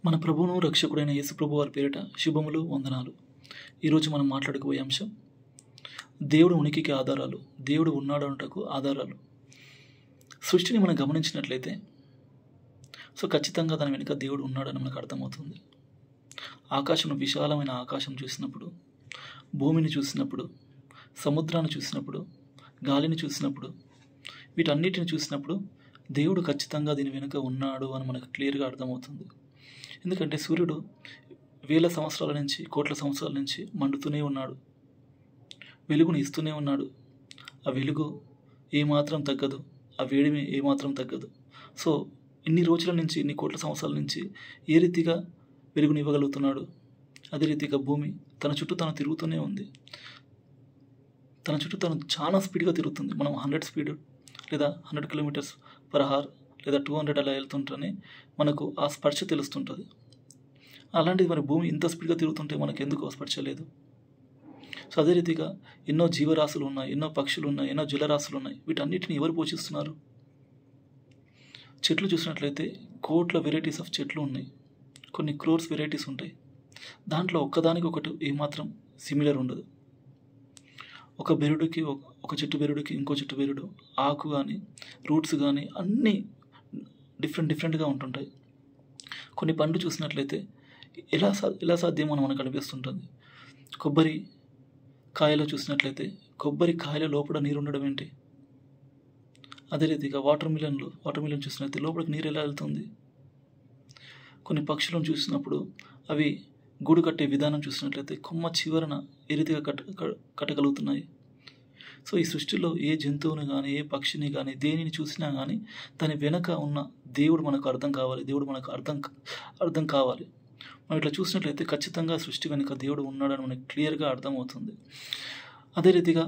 మన ప్రభువును రక్షకుడైన యేసు ప్రభు వారి పేరిట శుభములు వందనాలు. ఈరోజు మనం మాట్లాడుకోబోయే అంశం దేవుడు ఉనికికి ఆధారాలు, దేవుడు ఉన్నాడనుటకు ఆధారాలు. సృష్టిని మనం గమనించినట్లయితే ఖచ్చితంగా దాని వెనుక దేవుడు ఉన్నాడని మనకు అర్థమవుతుంది. ఆకాశం, విశాలమైన ఆకాశం చూసినప్పుడు, భూమిని చూసినప్పుడు, సముద్రాన్ని చూసినప్పుడు, గాలిని చూసినప్పుడు, వీటన్నిటిని చూసినప్పుడు దేవుడు ఖచ్చితంగా దీని వెనుక ఉన్నాడు అని మనకు క్లియర్గా అర్థమవుతుంది. ఎందుకంటే సూర్యుడు వేల సంవత్సరాల నుంచి, కోట్ల సంవత్సరాల నుంచి మండుతూనే ఉన్నాడు, వెలుగును ఇస్తూనే ఉన్నాడు. ఆ వెలుగు ఏమాత్రం తగ్గదు, ఆ వేడిమి ఏమాత్రం తగ్గదు. సో ఇన్ని రోజుల నుంచి, ఇన్ని కోట్ల సంవత్సరాల నుంచి ఏ రీతిగా వెలుగుని ఇవ్వగలుగుతున్నాడు, అదే రీతిగా భూమి తన చుట్టూ తను తిరుగుతూనే ఉంది. తన చుట్టూ తను చాలా స్పీడ్గా తిరుగుతుంది. మనం 100 స్పీడ్ లేదా 100 km/h లేదా 200 అలా వెళ్తుంటేనే మనకు ఆ స్పర్శ తెలుస్తుంటుంది. అలాంటిది మరి భూమి ఇంత స్పీడ్గా తిరుగుతుంటే మనకు ఎందుకు స్పర్శ లేదు? సో అదే రీతిగా ఎన్నో జీవరాశులు ఉన్నాయి, ఎన్నో పక్షులు ఉన్నాయి, ఎన్నో జలరాశులు ఉన్నాయి. వీటన్నిటిని ఎవరు పోషిస్తున్నారు? చెట్లు చూసినట్లయితే కోట్ల వెరైటీస్ ఆఫ్ చెట్లు ఉన్నాయి, కొన్ని క్రోర్స్ వెరైటీస్ ఉంటాయి. దాంట్లో ఒక్కదానికి ఒకటి ఏమాత్రం సిమిలర్ ఉండదు. ఒక బెరడుకి ఒక చెట్టు బెరడుకి ఇంకో చెట్టు బెరడు, ఆకు కానీ రూట్స్ కానీ అన్నీ డిఫరెంట్గా ఉంటుంటాయి. కొన్ని పండ్లు చూసినట్లయితే ఎలా సాధ్యమో అని మనకు అనిపిస్తుంటుంది. కొబ్బరి కాయలో చూసినట్లయితే కొబ్బరి కాయల లోపల నీరు ఉండడం ఏంటి? అదే రీతిగా వాటర్ మిలన్ చూసినట్లయితే లోపలికి నీరు ఎలా వెళ్తుంది? కొన్ని పక్షులను చూసినప్పుడు అవి గూడు కట్టే విధానం చూసినట్లయితే కొమ్మ చివరన ఏ రీతిగా కట్టగలుగుతున్నాయి. సో ఈ సృష్టిలో ఏ జంతువుని కానీ, ఏ పక్షిని కానీ, దేనిని చూసినా కానీ దాని వెనక ఉన్న దేవుడు మనకు అర్థం కావాలి, దేవుడు మనకు అర్థం కావాలి. మనం ఇట్లా చూసినట్లయితే ఖచ్చితంగా సృష్టి వెనుక దేవుడు ఉన్నాడని మనకు క్లియర్గా అర్థమవుతుంది. అదే రీతిగా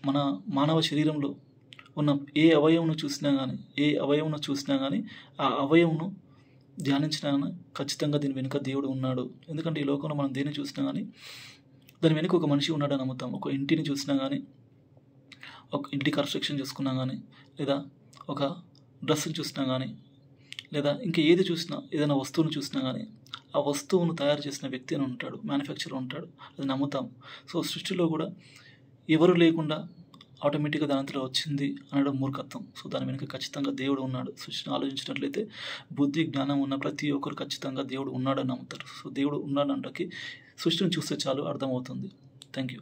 మన మానవ శరీరంలో ఉన్న ఏ అవయవును చూసినా కానీ ఆ అవయవును ధ్యానించినా కానీ ఖచ్చితంగా దీని వెనుక దేవుడు ఉన్నాడు. ఎందుకంటే ఈ లోకంలో మనం దేన్ని చూసినా కానీ దాని వెనుక ఒక మనిషి ఉన్నాడని నమ్ముతాం. ఒక ఇంటిని చూసినా కానీ, ఒక ఇంటి కన్స్ట్రక్షన్ చూసుకున్నా కానీ, లేదా ఒక డ్రెస్సుని చూసినా కానీ, లేదా ఇంకా ఏది చూసినా, ఏదైనా వస్తువును చూసినా కానీ ఆ వస్తువును తయారు చేసిన వ్యక్తి అని ఉంటాడు, మ్యానుఫ్యాక్చరర్ ఉంటాడు, అది నమ్ముతాం. సో సృష్టిలో కూడా ఎవరు లేకుండా ఆటోమేటిక్గా దానంతలో వచ్చింది అనడం మూర్ఖత్వం. సో దాని వెనుక ఖచ్చితంగా దేవుడు ఉన్నాడు. సృష్టిని ఆలోచించినట్లయితే బుద్ధి జ్ఞానం ఉన్న ప్రతి ఒక్కరు ఖచ్చితంగా దేవుడు ఉన్నాడని నమ్ముతారు. సో దేవుడు ఉన్నాడంటకి సృష్టిని చూస్తే చాలు అర్థమవుతుంది. Thank you.